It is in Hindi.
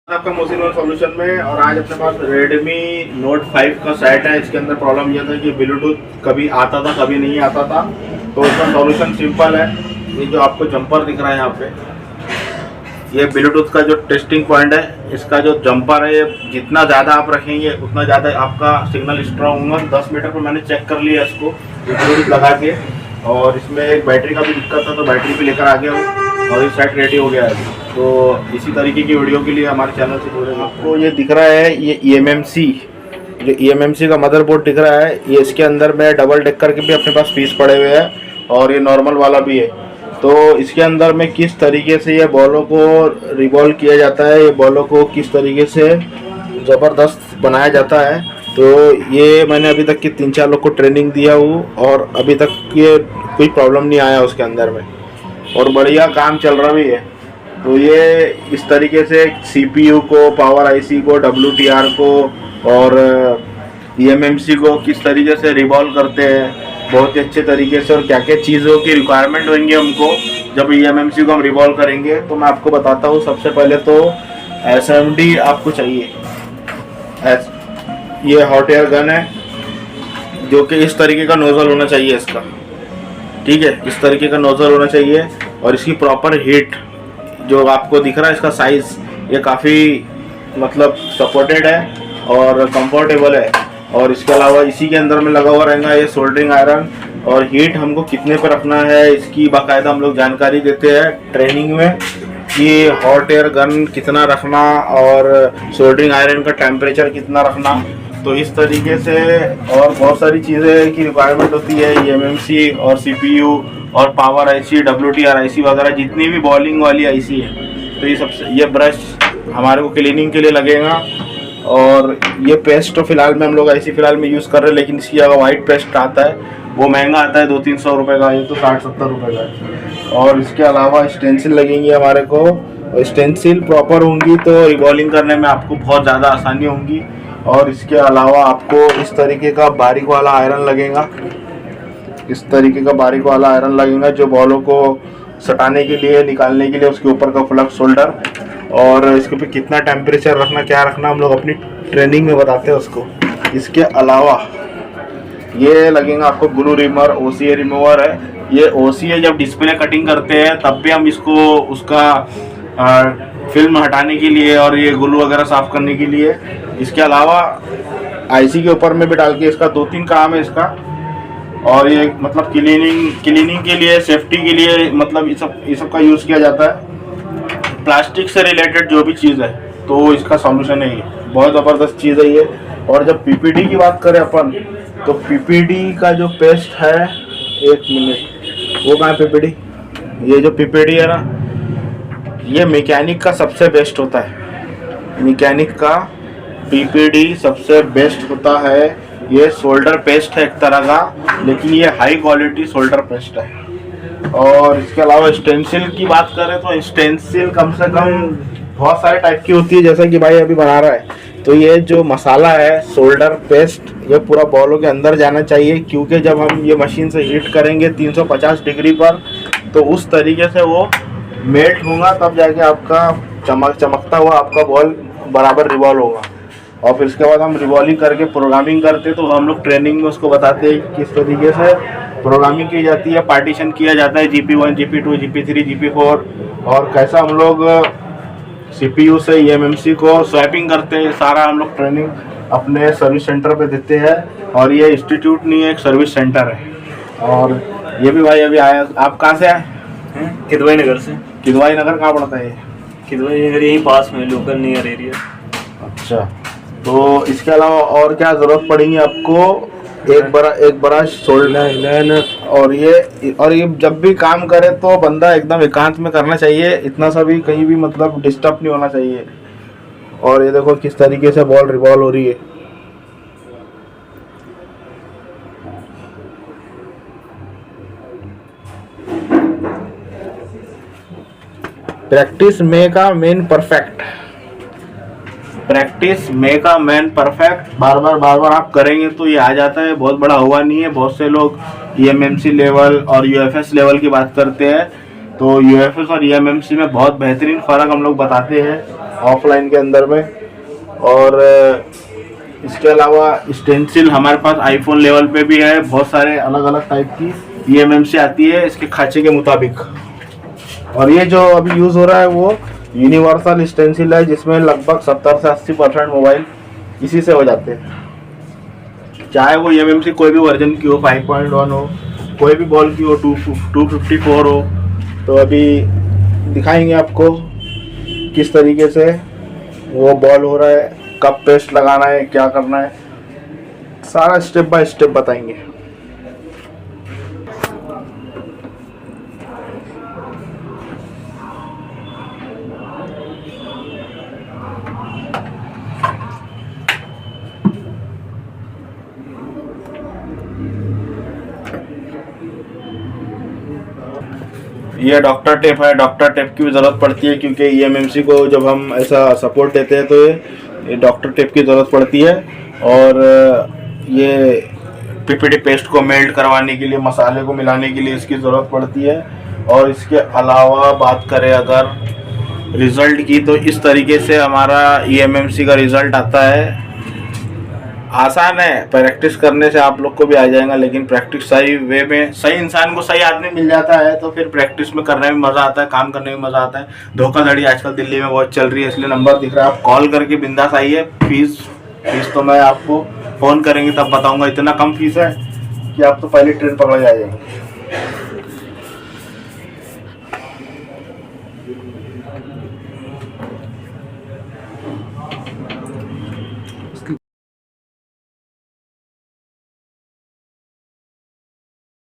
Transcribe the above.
आपका मोसिनोल सॉल्यूशन में। और आज अपने पास Redmi Note 5 का सेट है। इसके अंदर प्रॉब्लम यह था कि ब्लूटूथ कभी आता था कभी नहीं आता था, तो इसका सॉल्यूशन सिंपल है। ये जो आपको जंपर दिख रहा है यहाँ पे, ये ब्लूटूथ का जो टेस्टिंग पॉइंट है, इसका जो जंपर है, ये जितना ज़्यादा आप रखेंगे उतना ज़्यादा आपका सिग्नल स्ट्रॉन्ग होगा। 10 मीटर पर मैंने चेक कर लिया इसको ब्लूटूथ लगा के, और इसमें एक बैटरी का भी दिक्कत था तो बैटरी भी लेकर आ गया हूँ और ये सेट रेडी हो गया है। तो इसी तरीके की वीडियो के लिए हमारे चैनल से जुड़े। आपको ये दिख रहा है, ये eMMC, जो eMMC का मदरबोर्ड दिख रहा है, ये इसके अंदर में डबल डेकर के भी अपने पास पीस पड़े हुए हैं और ये नॉर्मल वाला भी है। तो इसके अंदर में किस तरीके से ये बॉलों को रिवॉल्व किया जाता है, ये बॉलों को किस तरीके से ज़बरदस्त बनाया जाता है, तो ये मैंने अभी तक के 3-4 लोग को ट्रेनिंग दिया हूँ और अभी तक ये कोई प्रॉब्लम नहीं आया उसके अंदर में, और बढ़िया काम चल रहा भी है। तो ये इस तरीके से CPU को, पावर IC को, WTR को और eMMC को किस तरीके से रिवॉल्व करते हैं बहुत ही अच्छे तरीके से, और क्या क्या चीज़ों की रिक्वायरमेंट होंगी हमको जब eMMC को हम रिवॉल्व करेंगे, तो मैं आपको बताता हूँ। सबसे पहले तो SMD आपको चाहिए। ये हॉट एयर गन है, जो कि इस तरीके का नोज़ल होना चाहिए इसका, ठीक है, इस तरीके का नोज़ल होना चाहिए। और इसकी प्रॉपर हीट जो आपको दिख रहा है, इसका साइज़ ये काफ़ी मतलब सपोर्टेड है और कंफर्टेबल है। और इसके अलावा इसी के अंदर में लगा हुआ रहेगा ये सोल्डरिंग आयरन, और हीट हमको कितने पर रखना है इसकी बाकायदा हम लोग जानकारी देते हैं ट्रेनिंग में, कि हॉट एयर गन कितना रखना और सोल्डरिंग आयरन का टेम्परेचर कितना रखना। तो इस तरीके से और बहुत सारी चीज़ें की रिक्वायरमेंट होती है eMMC और CPU और पावर IC, WTR IC वगैरह जितनी भी बॉलिंग वाली IC है। तो ये सबसे, ये ब्रश हमारे को क्लीनिंग के लिए लगेगा, और ये पेस्ट तो फिलहाल में हम लोग IC फिलहाल में यूज़ कर रहे हैं, लेकिन इसकी अगर वाइट पेस्ट आता है वो महंगा आता है, 200-300 रुपये का, ये तो 60-70 रुपये का है। और इसके अलावा स्टेंसिल लगेंगी हमारे को, स्टेंसिल प्रॉपर होंगी तो रिवॉल्विंग करने में आपको बहुत ज़्यादा आसानी होंगी। और इसके अलावा आपको इस तरीके का बारीक वाला आयरन लगेगा, इस तरीके का बारीक वाला आयरन लगेगा जो बॉलों को सटाने के लिए, निकालने के लिए, उसके ऊपर का फ्लक्स होल्डर, और इसके ऊपर कितना टेम्परेचर रखना, क्या रखना, हम लोग अपनी ट्रेनिंग में बताते हैं उसको। इसके अलावा ये लगेगा आपको ग्लू रिमूवर, OCA रिमूवर है। ये OCA जब डिस्प्ले कटिंग करते हैं तब भी हम इसको उसका फिल्म हटाने के लिए और ये ग्लू वगैरह साफ़ करने के लिए। इसके अलावा IC के ऊपर में भी डाल के इसका 2-3 काम है इसका। और ये मतलब क्लीनिंग के लिए, सेफ्टी के लिए, मतलब ये सब का यूज़ किया जाता है। प्लास्टिक से रिलेटेड जो भी चीज़ है तो इसका सॉल्यूशन है, ये बहुत ज़बरदस्त चीज़ है ये। और जब PPD की बात करें अपन, तो PPD का जो पेस्ट है, एक मिनट, वो कहाँ है PPD, ये जो PPD है ना, ये मैकेनिक का सबसे बेस्ट होता है। मैकेनिक का PPD सबसे बेस्ट होता है। ये सोल्डर पेस्ट है एक तरह का, लेकिन ये हाई क्वालिटी सोल्डर पेस्ट है। और इसके अलावा स्टेंसिल की बात करें तो स्टेंसिल कम से कम बहुत सारे टाइप की होती है, जैसा कि भाई अभी बना रहा है। तो ये जो मसाला है सोल्डर पेस्ट, ये पूरा बॉलों के अंदर जाना चाहिए, क्योंकि जब हम ये मशीन से हीट करेंगे 350 डिग्री पर, तो उस तरीके से वो मेल्ट होगा, तब जाके आपका चमकता हुआ आपका बॉल बराबर रिवॉल्व होगा। और फिर इसके बाद हम रिवॉल्विंग करके प्रोग्रामिंग करते हैं, तो हम लोग ट्रेनिंग में उसको बताते हैं किस तरीके से प्रोग्रामिंग की जाती है, पार्टीशन किया जाता है GP1, GP2, GP3, GP4, और कैसा हम लोग CPU से eMMC को स्वैपिंग करते हैं। सारा हम लोग ट्रेनिंग अपने सर्विस सेंटर पे देते हैं, और ये इंस्टीट्यूट नहीं है, एक सर्विस सेंटर है। और ये भी भाई अभी आया। आप कहाँ से आए? किदवाई नगर से। किदवाई नगर कहाँ पड़ता है? किदवाई नगर यहीं पास में, लोकल नियर एरिया। अच्छा, तो इसके अलावा और क्या ज़रूरत पड़ेगी आपको? एक बड़ा शोल्डर, और ये जब भी काम करे तो बंदा एकदम एकांत में करना चाहिए, इतना सा भी कहीं भी मतलब डिस्टर्ब नहीं होना चाहिए। और ये देखो किस तरीके से बॉल रिवॉल्व हो रही है। Practice make a man perfect, practice make a man perfect. बार बार आप करेंगे तो ये आ जाता है, बहुत बड़ा हुआ नहीं है। बहुत से लोग eMMC लेवल और UFS लेवल की बात करते हैं, तो यूएफएस और ईएमएमसी में बहुत बेहतरीन फ़र्क हम लोग बताते हैं ऑफलाइन के अंदर में। और इसके अलावा स्टेंसिल हमारे पास आईफोन लेवल पे भी है, बहुत सारे अलग अलग टाइप की ईएमएमसी आती है इसके खांचे के मुताबिक। और ये जो अभी यूज़ हो रहा है वो यूनिवर्सल स्टेंसिल है, जिसमें लगभग 70 से 80% मोबाइल इसी से हो जाते हैं, चाहे वो ईएमएमसी कोई भी वर्जन की हो, 5.1 हो, कोई भी बॉल की हो, 254 हो। तो अभी दिखाएंगे आपको किस तरीके से वो बॉल हो रहा है, कब पेस्ट लगाना है, क्या करना है, सारा स्टेप बाय स्टेप बताएंगे। ये डॉक्टर टेप है, डॉक्टर टेप की भी ज़रूरत पड़ती है क्योंकि ईएमएमसी को जब हम ऐसा सपोर्ट देते हैं तो ये डॉक्टर टेप की ज़रूरत पड़ती है। और ये पीपीटी पेस्ट को मेल्ट करवाने के लिए, मसाले को मिलाने के लिए इसकी ज़रूरत पड़ती है। और इसके अलावा बात करें अगर रिज़ल्ट की, तो इस तरीके से हमारा ईएमएमसी का रिज़ल्ट आता है। आसान है, प्रैक्टिस करने से आप लोग को भी आ जाएगा, लेकिन प्रैक्टिस सही वे में, सही इंसान को सही आदमी मिल जाता है तो फिर प्रैक्टिस में करने में मज़ा आता है, काम करने में मज़ा आता है। धोखाधड़ी आजकल दिल्ली में बहुत चल रही है, इसलिए नंबर दिख रहा है, आप कॉल करके बिंदास आइए। फीस तो मैं आपको फ़ोन करेंगे तब बताऊँगा, इतना कम फीस है कि आप तो पहले ट्रेन पकड़ जाइएगा।